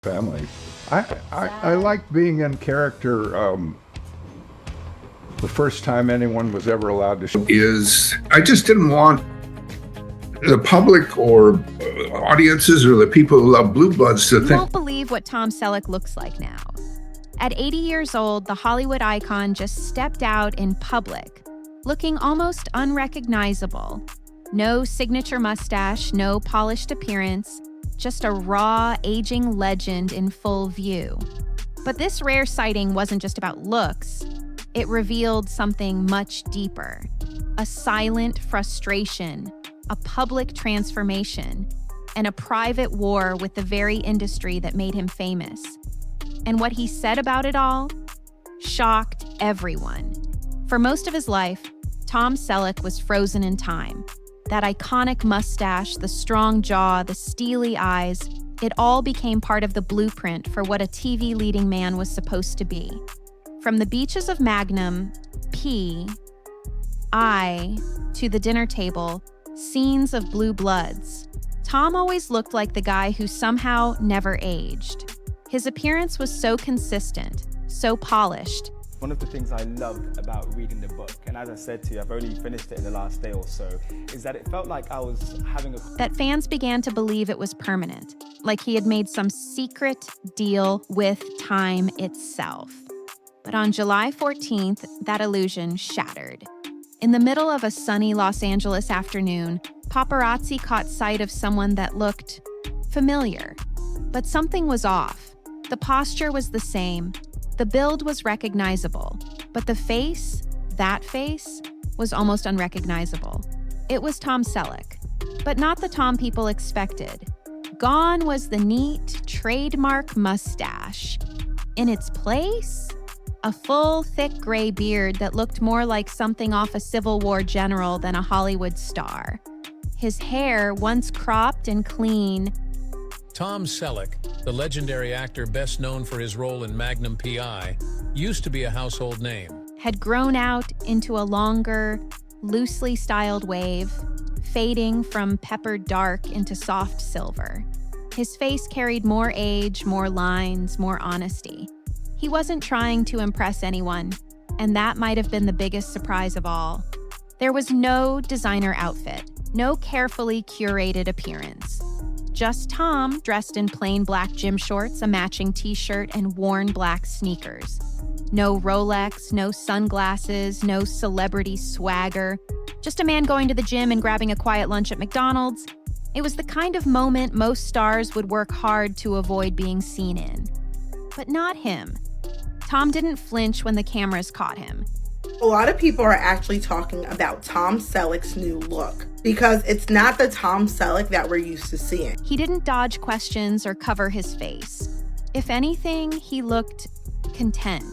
family. I like being in character. The first time anyone was ever allowed to show is I just didn't want the public or audiences or the people who love Blue Bloods to think. You won't believe what Tom Selleck looks like now. At 80 years old, the Hollywood icon just stepped out in public, looking almost unrecognizable. No signature mustache, no polished appearance, just a raw, aging legend in full view. But this rare sighting wasn't just about looks. It revealed something much deeper. A silent frustration, a public transformation, and a private war with the very industry that made him famous. And what he said about it all shocked everyone. For most of his life, Tom Selleck was frozen in time. That iconic mustache, the strong jaw, the steely eyes, it all became part of the blueprint for what a TV leading man was supposed to be. From the beaches of Magnum, P, I, to the dinner table, scenes of Blue Bloods, Tom always looked like the guy who somehow never aged. His appearance was so consistent, so polished. One of the things I loved about reading the book, and as I said to you, I've only finished it in the last day or so, is that it felt like I was having that fans began to believe it was permanent, like he had made some secret deal with time itself. But on July 14th, that illusion shattered. In the middle of a sunny Los Angeles afternoon, paparazzi caught sight of someone that looked familiar. But something was off. The posture was the same. The build was recognizable. But the face, that face, was almost unrecognizable. It was Tom Selleck, but not the Tom people expected. Gone was the neat, trademark mustache. In its place, a full, thick gray beard that looked more like something off a Civil War general than a Hollywood star. His hair, once cropped and clean. Tom Selleck, the legendary actor best known for his role in Magnum P.I., used to be a household name. Had grown out into a longer, loosely styled wave, fading from peppered dark into soft silver. His face carried more age, more lines, more honesty. He wasn't trying to impress anyone, and that might have been the biggest surprise of all. There was no designer outfit, no carefully curated appearance. Just Tom, dressed in plain black gym shorts, a matching t-shirt, and worn black sneakers. No Rolex, no sunglasses, no celebrity swagger. Just a man going to the gym and grabbing a quiet lunch at McDonald's. It was the kind of moment most stars would work hard to avoid being seen in. But not him. Tom didn't flinch when the cameras caught him. A lot of people are actually talking about Tom Selleck's new look because it's not the Tom Selleck that we're used to seeing. He didn't dodge questions or cover his face. If anything, he looked content,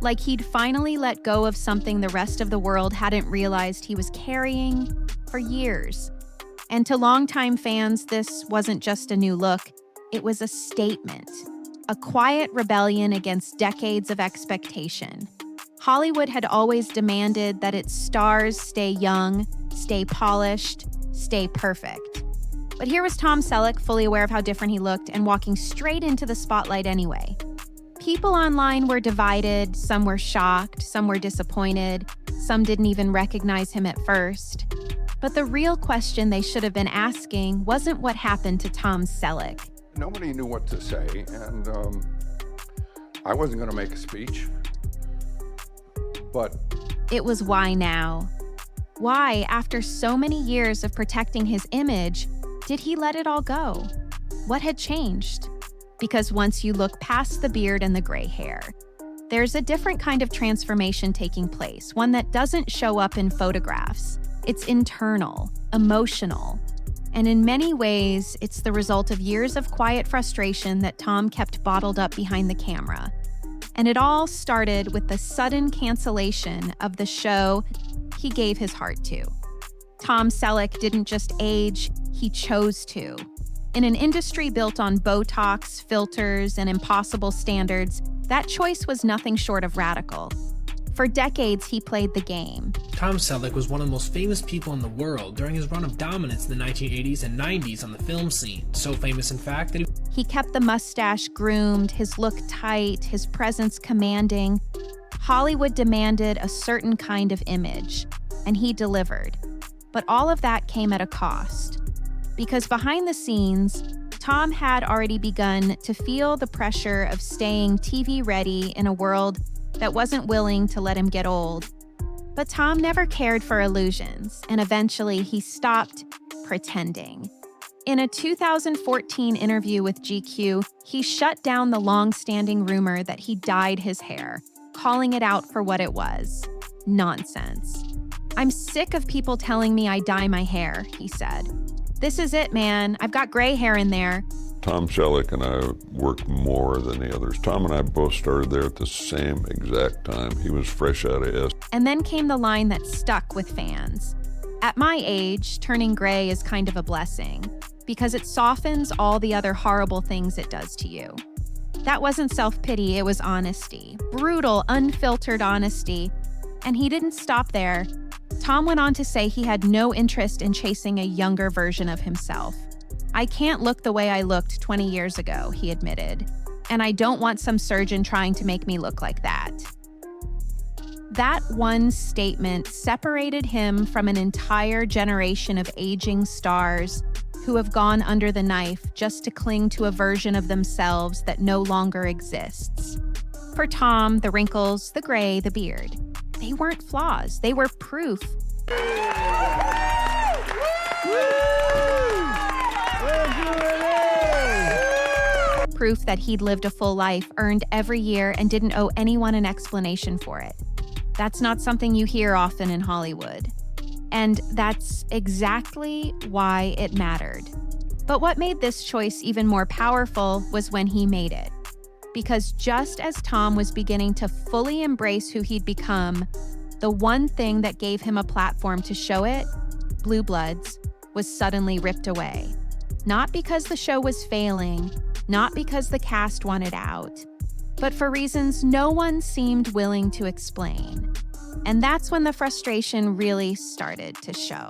like he'd finally let go of something the rest of the world hadn't realized he was carrying for years. And to longtime fans, this wasn't just a new look, it was a statement. A quiet rebellion against decades of expectation. Hollywood had always demanded that its stars stay young, stay polished, stay perfect. But here was Tom Selleck, fully aware of how different he looked and walking straight into the spotlight anyway. People online were divided, some were shocked, some were disappointed, some didn't even recognize him at first. But the real question they should have been asking wasn't what happened to Tom Selleck. Nobody knew what to say, and I wasn't going to make a speech. But it was why now? Why, after so many years of protecting his image, did he let it all go? What had changed? Because once you look past the beard and the gray hair, there's a different kind of transformation taking place, one that doesn't show up in photographs. It's internal, emotional. And in many ways, it's the result of years of quiet frustration that Tom kept bottled up behind the camera. And it all started with the sudden cancellation of the show he gave his heart to. Tom Selleck didn't just age, he chose to. In an industry built on Botox, filters, and impossible standards, that choice was nothing short of radical. For decades, he played the game. Tom Selleck was one of the most famous people in the world during his run of dominance in the 1980s and 90s on the film scene. So famous, in fact, that He kept the mustache groomed, his look tight, his presence commanding. Hollywood demanded a certain kind of image, and he delivered. But all of that came at a cost. Because behind the scenes, Tom had already begun to feel the pressure of staying TV-ready in a world that wasn't willing to let him get old. But Tom never cared for illusions, and eventually he stopped pretending. In a 2014 interview with GQ, he shut down the long-standing rumor that he dyed his hair, calling it out for what it was: nonsense. "I'm sick of people telling me I dye my hair," he said. "This is it, man. I've got gray hair in there." Tom Selleck and I worked more than the others. Tom and I both started there at the same exact time. He was fresh out of S. And then came the line that stuck with fans. "At my age, turning gray is kind of a blessing, because it softens all the other horrible things it does to you." That wasn't self-pity, it was honesty. Brutal, unfiltered honesty. And he didn't stop there. Tom went on to say he had no interest in chasing a younger version of himself. "I can't look the way I looked 20 years ago," he admitted. "And I don't want some surgeon trying to make me look like that." That one statement separated him from an entire generation of aging stars who have gone under the knife just to cling to a version of themselves that no longer exists. For Tom, the wrinkles, the gray, the beard, they weren't flaws, they were proof. Proof that he'd lived a full life, earned every year, and didn't owe anyone an explanation for it. That's not something you hear often in Hollywood. And that's exactly why it mattered. But what made this choice even more powerful was when he made it. Because just as Tom was beginning to fully embrace who he'd become, the one thing that gave him a platform to show it, Blue Bloods, was suddenly ripped away. Not because the show was failing, not because the cast wanted out, but for reasons no one seemed willing to explain. And that's when the frustration really started to show.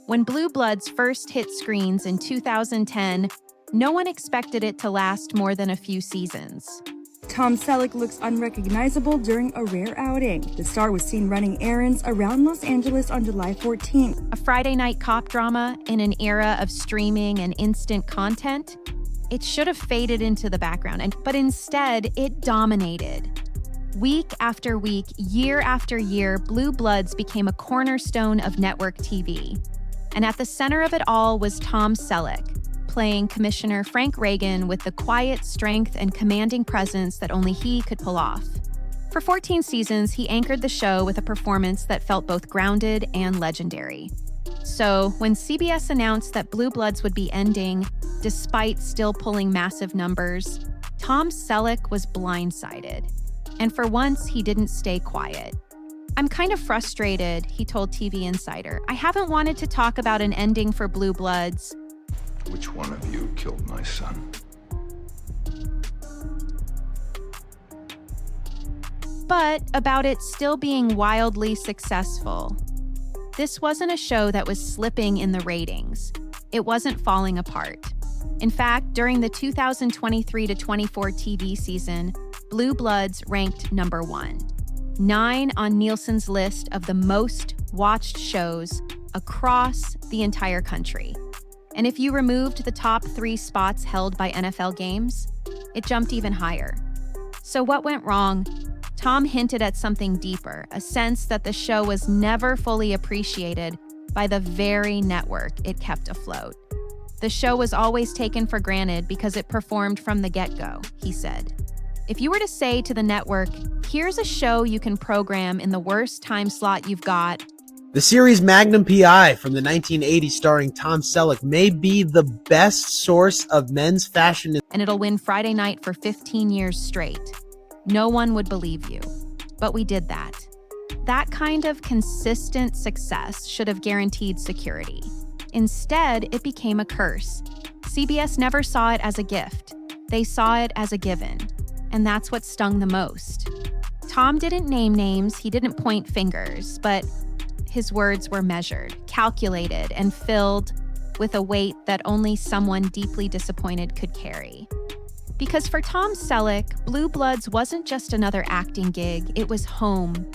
When Blue Bloods first hit screens in 2010, no one expected it to last more than a few seasons. Tom Selleck looks unrecognizable during a rare outing. The star was seen running errands around Los Angeles on July 14th. A Friday night cop drama in an era of streaming and instant content, it should have faded into the background, but instead it dominated. Week after week, year after year, Blue Bloods became a cornerstone of network TV. And at the center of it all was Tom Selleck, playing Commissioner Frank Reagan with the quiet strength and commanding presence that only he could pull off. For 14 seasons, he anchored the show with a performance that felt both grounded and legendary. So when CBS announced that Blue Bloods would be ending, despite still pulling massive numbers, Tom Selleck was blindsided. And for once, he didn't stay quiet. "I'm kind of frustrated," he told TV Insider. "I haven't wanted to talk about an ending for Blue Bloods." Which one of you killed my son? But about it still being wildly successful. This wasn't a show that was slipping in the ratings. It wasn't falling apart. In fact, during the 2023 to 24 TV season, Blue Bloods ranked number 1, 9 on Nielsen's list of the most watched shows across the entire country. And if you removed the top 3 spots held by NFL games, it jumped even higher. So what went wrong? Tom hinted at something deeper, a sense that the show was never fully appreciated by the very network it kept afloat. The show was always taken for granted because it performed from the get-go, he said. If you were to say to the network, "Here's a show you can program in the worst time slot you've got," The series Magnum P.I. from the 1980s starring Tom Selleck may be the best source of men's fashion. and it'll win Friday night for 15 years straight, no one would believe you. But we did that. That kind of consistent success should have guaranteed security. Instead, it became a curse. CBS never saw it as a gift. They saw it as a given. And that's what stung the most. Tom didn't name names, he didn't point fingers, but his words were measured, calculated, and filled with a weight that only someone deeply disappointed could carry. Because for Tom Selleck, Blue Bloods wasn't just another acting gig, it was home.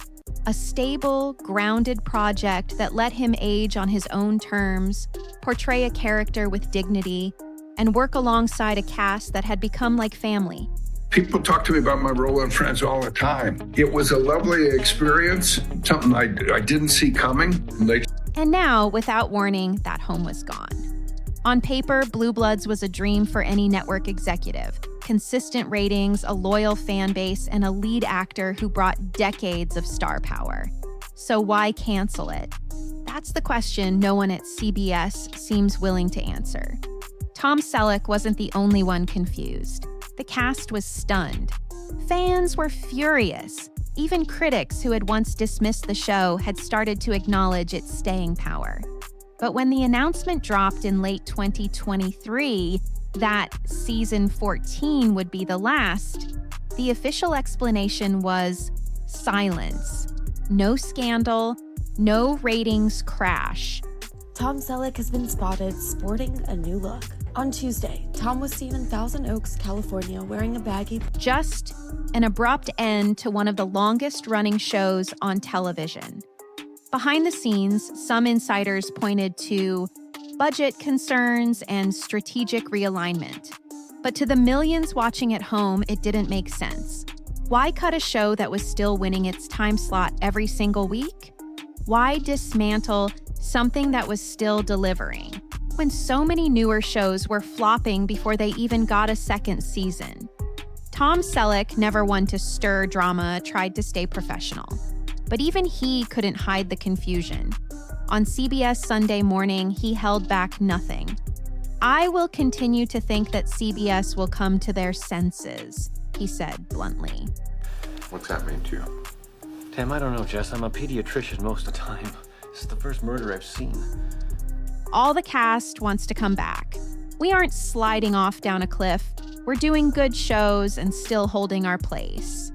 A stable, grounded project that let him age on his own terms, portray a character with dignity, and work alongside a cast that had become like family. People talk to me about my role in Friends all the time. It was a lovely experience, something I didn't see coming. And now, without warning, that home was gone. On paper, Blue Bloods was a dream for any network executive. Consistent ratings, a loyal fan base, and a lead actor who brought decades of star power. So why cancel it? That's the question no one at CBS seems willing to answer. Tom Selleck wasn't the only one confused. The cast was stunned. Fans were furious. Even critics who had once dismissed the show had started to acknowledge its staying power. But when the announcement dropped in late 2023 that season 14 would be the last, the official explanation was silence. No scandal, no ratings crash. Tom Selleck has been spotted sporting a new look. On Tuesday, Tom was seen in Thousand Oaks, California, wearing a baggy... Just an abrupt end to one of the longest-running shows on television. Behind the scenes, some insiders pointed to budget concerns and strategic realignment. But to the millions watching at home, it didn't make sense. Why cut a show that was still winning its time slot every single week? Why dismantle something that was still delivering when so many newer shows were flopping before they even got a second season? Tom Selleck, never one to stir drama, tried to stay professional. But even he couldn't hide the confusion. On CBS Sunday Morning, he held back nothing. "I will continue to think that CBS will come to their senses," he said bluntly. What's that mean to you? Tam, I don't know, Jess. I'm a pediatrician most of the time. This is the first murder I've seen. All the cast wants to come back. We aren't sliding off down a cliff. We're doing good shows and still holding our place.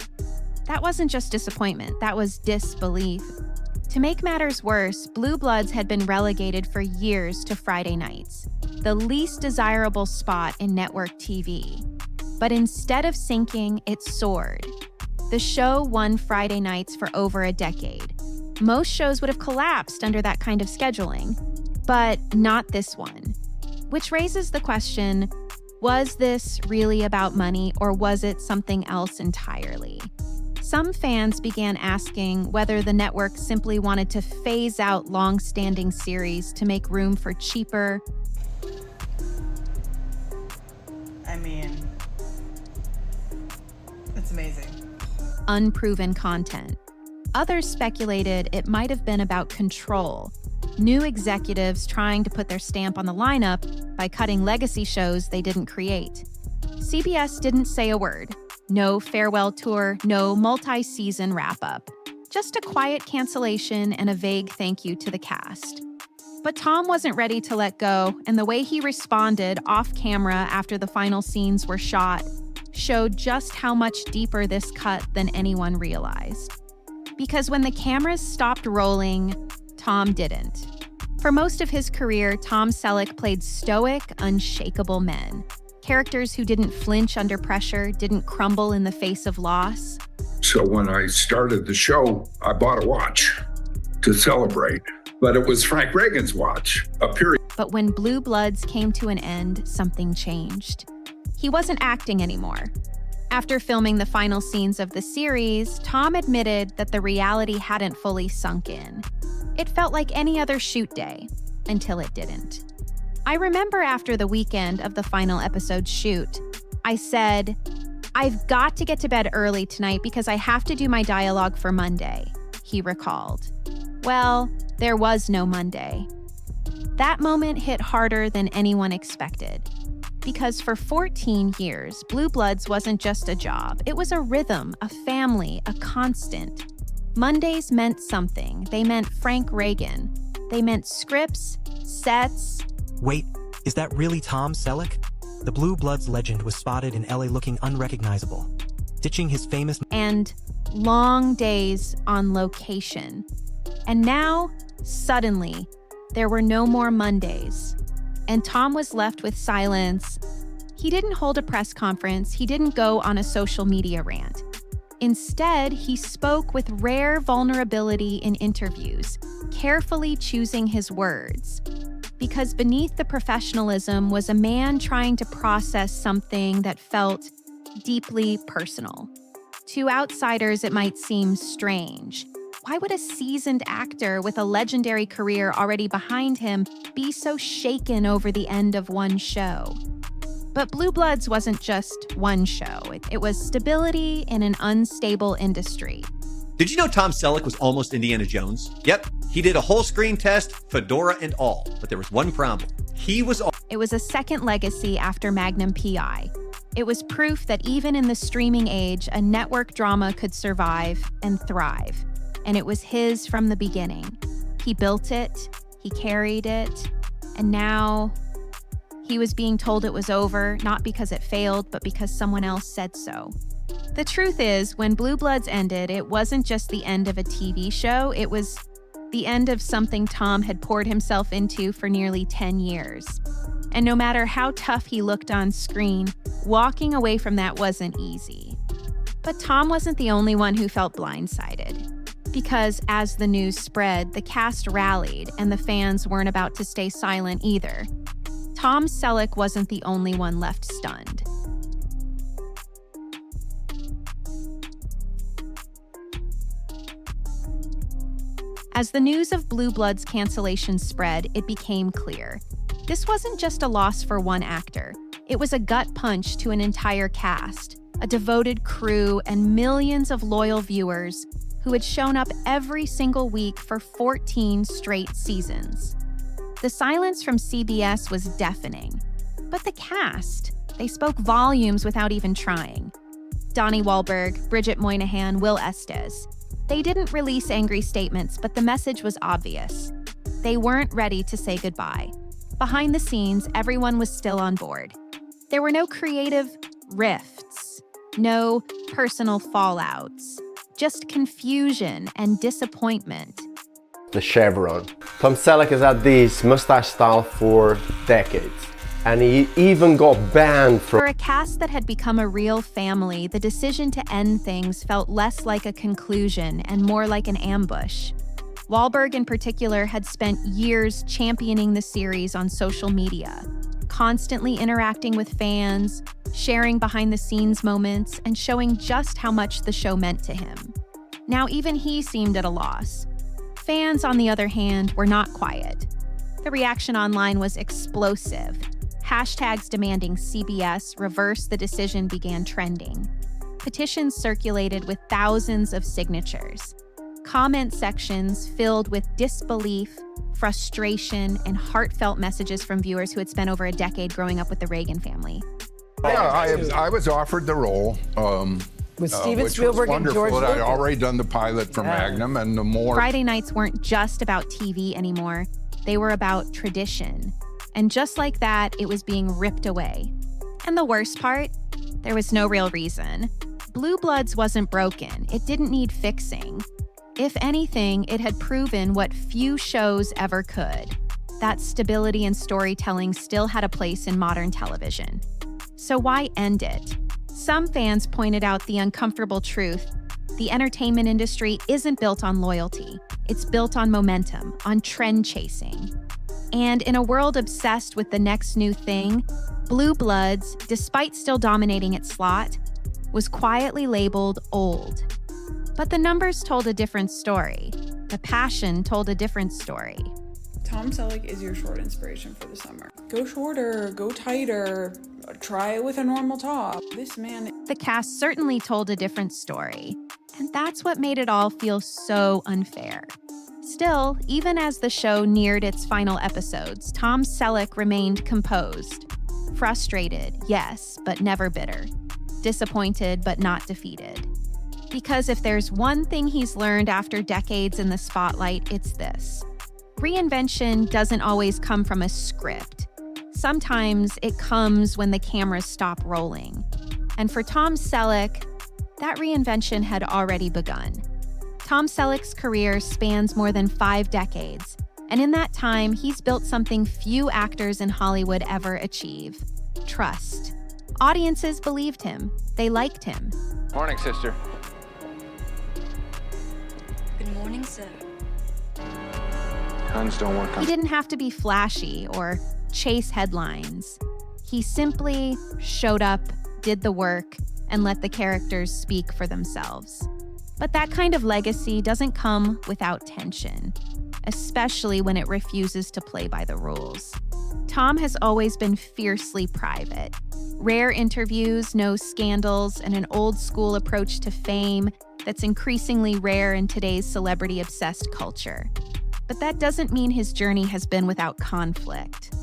That wasn't just disappointment, that was disbelief. To make matters worse, Blue Bloods had been relegated for years to Friday nights, the least desirable spot in network TV. But instead of sinking, it soared. The show won Friday nights for over a decade. Most shows would have collapsed under that kind of scheduling, but not this one. Which raises the question, was this really about money or was it something else entirely? Some fans began asking whether the network simply wanted to phase out long-standing series to make room for cheaper, I mean, it's amazing. unproven content. Others speculated it might have been about control, new executives trying to put their stamp on the lineup by cutting legacy shows they didn't create. CBS didn't say a word. No farewell tour, no multi-season wrap-up. Just a quiet cancellation and a vague thank you to the cast. But Tom wasn't ready to let go, and the way he responded off-camera after the final scenes were shot showed just how much deeper this cut than anyone realized. Because when the cameras stopped rolling, Tom didn't. For most of his career, Tom Selleck played stoic, unshakable men. Characters who didn't flinch under pressure, didn't crumble in the face of loss. So when I started the show, I bought a watch to celebrate. But it was Frank Reagan's watch, a period. But when Blue Bloods came to an end, something changed. He wasn't acting anymore. After filming the final scenes of the series, Tom admitted that the reality hadn't fully sunk in. It felt like any other shoot day, until it didn't. I remember after the weekend of the final episode's shoot, I said, "I've got to get to bed early tonight because I have to do my dialogue for Monday," he recalled. Well, there was no Monday. That moment hit harder than anyone expected. Because for 14 years, Blue Bloods wasn't just a job. It was a rhythm, a family, a constant. Mondays meant something. They meant Frank Reagan. They meant scripts, sets. Wait, is that really Tom Selleck? The Blue Bloods legend was spotted in LA looking unrecognizable, ditching his famous... And long days on location. And now, suddenly, there were no more Mondays. And Tom was left with silence. He didn't hold a press conference, he didn't go on a social media rant. Instead, he spoke with rare vulnerability in interviews, carefully choosing his words. Because beneath the professionalism was a man trying to process something that felt deeply personal. To outsiders, it might seem strange. Why would a seasoned actor with a legendary career already behind him be so shaken over the end of one show? But Blue Bloods wasn't just one show. It was stability in an unstable industry. Did you know Tom Selleck was almost Indiana Jones? Yep, he did a whole screen test, fedora and all. But there was one problem. It was a second legacy after Magnum P.I. It was proof that even in the streaming age, a network drama could survive and thrive. And it was his from the beginning. He built it, he carried it, and now he was being told it was over, not because it failed, but because someone else said so. The truth is, when Blue Bloods ended, it wasn't just the end of a TV show, it was the end of something Tom had poured himself into for nearly 10 years. And no matter how tough he looked on screen, walking away from that wasn't easy. But Tom wasn't the only one who felt blindsided. Because as the news spread, the cast rallied, and the fans weren't about to stay silent either. Tom Selleck wasn't the only one left stunned. As the news of Blue Bloods' cancellation spread, it became clear. This wasn't just a loss for one actor. It was a gut punch to an entire cast, a devoted crew, and millions of loyal viewers who had shown up every single week for 14 straight seasons. The silence from CBS was deafening. But the cast, they spoke volumes without even trying. Donnie Wahlberg, Bridget Moynihan, Will Estes. They didn't release angry statements, but the message was obvious. They weren't ready to say goodbye. Behind the scenes, everyone was still on board. There were no creative rifts, no personal fallouts, just confusion and disappointment. The chevron. Tom Selleck has had this mustache style for decades, and he even got banned from... For a cast that had become a real family, the decision to end things felt less like a conclusion and more like an ambush. Wahlberg in particular had spent years championing the series on social media, constantly interacting with fans, sharing behind-the-scenes moments, and showing just how much the show meant to him. Now even he seemed at a loss. Fans, on the other hand, were not quiet. The reaction online was explosive. Hashtags demanding CBS reverse the decision began trending. Petitions circulated with thousands of signatures. Comment sections filled with disbelief, frustration, and heartfelt messages from viewers who had spent over a decade growing up with the Reagan family. Yeah, I was offered the role. With Steven which Spielberg was and wonderful. George Lucas. I'd already done the pilot for Magnum, and the more... Friday nights weren't just about TV anymore. They were about tradition. And just like that, it was being ripped away. And the worst part? There was no real reason. Blue Bloods wasn't broken. It didn't need fixing. If anything, it had proven what few shows ever could. That stability and storytelling still had a place in modern television. So why end it? Some fans pointed out the uncomfortable truth. The entertainment industry isn't built on loyalty. It's built on momentum, on trend chasing. And in a world obsessed with the next new thing, Blue Bloods, despite still dominating its slot, was quietly labeled old. But the numbers told a different story. The passion told a different story. Tom Selleck is your short inspiration for the summer. Go shorter, go tighter, try it with a normal top. This man... The cast certainly told a different story, and that's what made it all feel so unfair. Still, even as the show neared its final episodes, Tom Selleck remained composed. Frustrated, yes, but never bitter. Disappointed, but not defeated. Because if there's one thing he's learned after decades in the spotlight, it's this. Reinvention doesn't always come from a script. Sometimes it comes when the cameras stop rolling. And for Tom Selleck, that reinvention had already begun. Tom Selleck's career spans more than 5 decades, and in that time, he's built something few actors in Hollywood ever achieve: trust. Audiences believed him. They liked him. Morning, sister. Good morning, sir. Guns don't work on... He didn't have to be flashy or chase headlines. He simply showed up, did the work, and let the characters speak for themselves. But that kind of legacy doesn't come without tension, especially when it refuses to play by the rules. Tom has always been fiercely private. Rare interviews, no scandals, and an old-school approach to fame that's increasingly rare in today's celebrity-obsessed culture. But that doesn't mean his journey has been without conflict.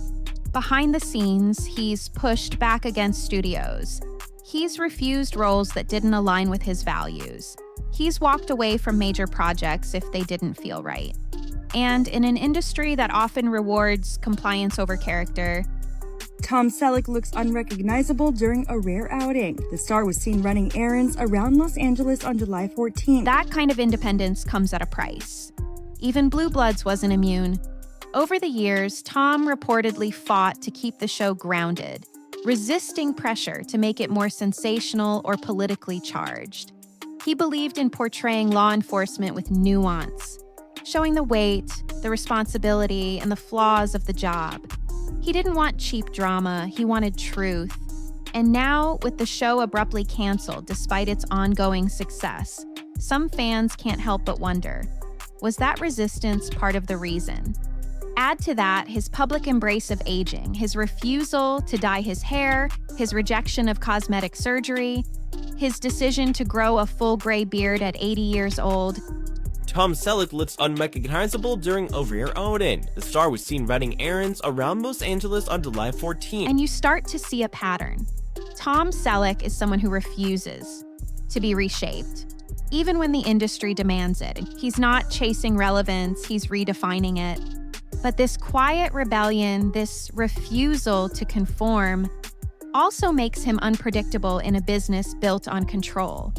Behind the scenes, he's pushed back against studios. He's refused roles that didn't align with his values. He's walked away from major projects if they didn't feel right. And in an industry that often rewards compliance over character, Tom Selleck looks unrecognizable during a rare outing. The star was seen running errands around Los Angeles on July 14th. That kind of independence comes at a price. Even Blue Bloods wasn't immune. Over the years, Tom reportedly fought to keep the show grounded, resisting pressure to make it more sensational or politically charged. He believed in portraying law enforcement with nuance, showing the weight, the responsibility, and the flaws of the job. He didn't want cheap drama, he wanted truth. And now, with the show abruptly canceled despite its ongoing success, some fans can't help but wonder, was that resistance part of the reason? Add to that his public embrace of aging, his refusal to dye his hair, his rejection of cosmetic surgery, his decision to grow a full gray beard at 80 years old. Tom Selleck looks unrecognizable during a rare outing. The star was seen running errands around Los Angeles on July 14th. And you start to see a pattern. Tom Selleck is someone who refuses to be reshaped, even when the industry demands it. He's not chasing relevance, he's redefining it. But this quiet rebellion, this refusal to conform, also makes him unpredictable in a business built on control.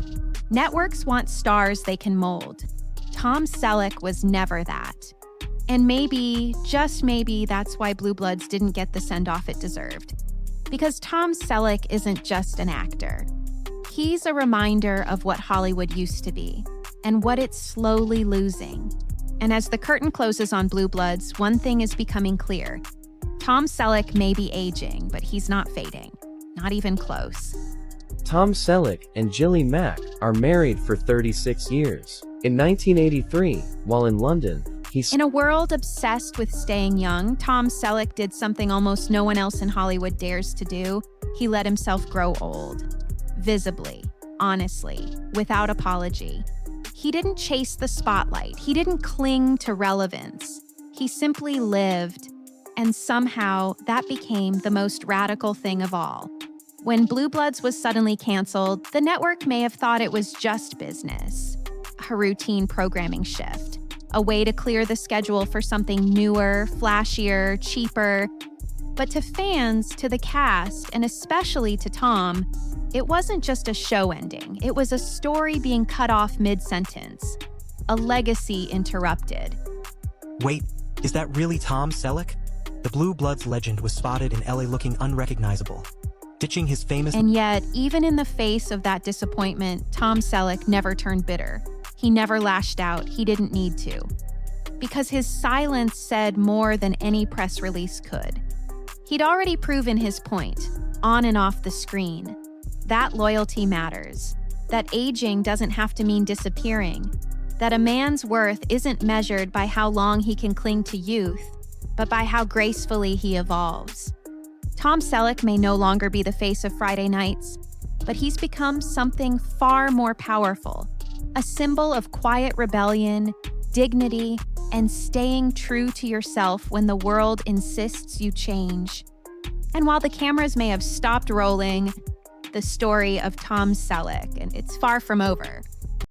Networks want stars they can mold. Tom Selleck was never that. And maybe, just maybe, that's why Blue Bloods didn't get the send-off it deserved. Because Tom Selleck isn't just an actor. He's a reminder of what Hollywood used to be, and what it's slowly losing. And as the curtain closes on Blue Bloods, one thing is becoming clear. Tom Selleck may be aging, but he's not fading. Not even close. Tom Selleck and Jilly Mack are married for 36 years. In 1983, while in London, In a world obsessed with staying young, Tom Selleck did something almost no one else in Hollywood dares to do. He let himself grow old. Visibly, honestly, without apology. He didn't chase the spotlight. He didn't cling to relevance. He simply lived, and somehow that became the most radical thing of all. When Blue Bloods was suddenly canceled, the network may have thought it was just business, a routine programming shift, a way to clear the schedule for something newer, flashier, cheaper. But to fans, to the cast, and especially to Tom, it wasn't just a show ending. It was a story being cut off mid-sentence, a legacy interrupted. Wait, is that really Tom Selleck? The Blue Bloods legend was spotted in LA looking unrecognizable, ditching his famous... And yet, even in the face of that disappointment, Tom Selleck never turned bitter. He never lashed out. He didn't need to. Because his silence said more than any press release could. He'd already proven his point, on and off the screen. That loyalty matters. That aging doesn't have to mean disappearing. That a man's worth isn't measured by how long he can cling to youth, but by how gracefully he evolves. Tom Selleck may no longer be the face of Friday nights, but he's become something far more powerful. A symbol of quiet rebellion, dignity, and staying true to yourself when the world insists you change. And while the cameras may have stopped rolling, the story of Tom Selleck, and it's far from over.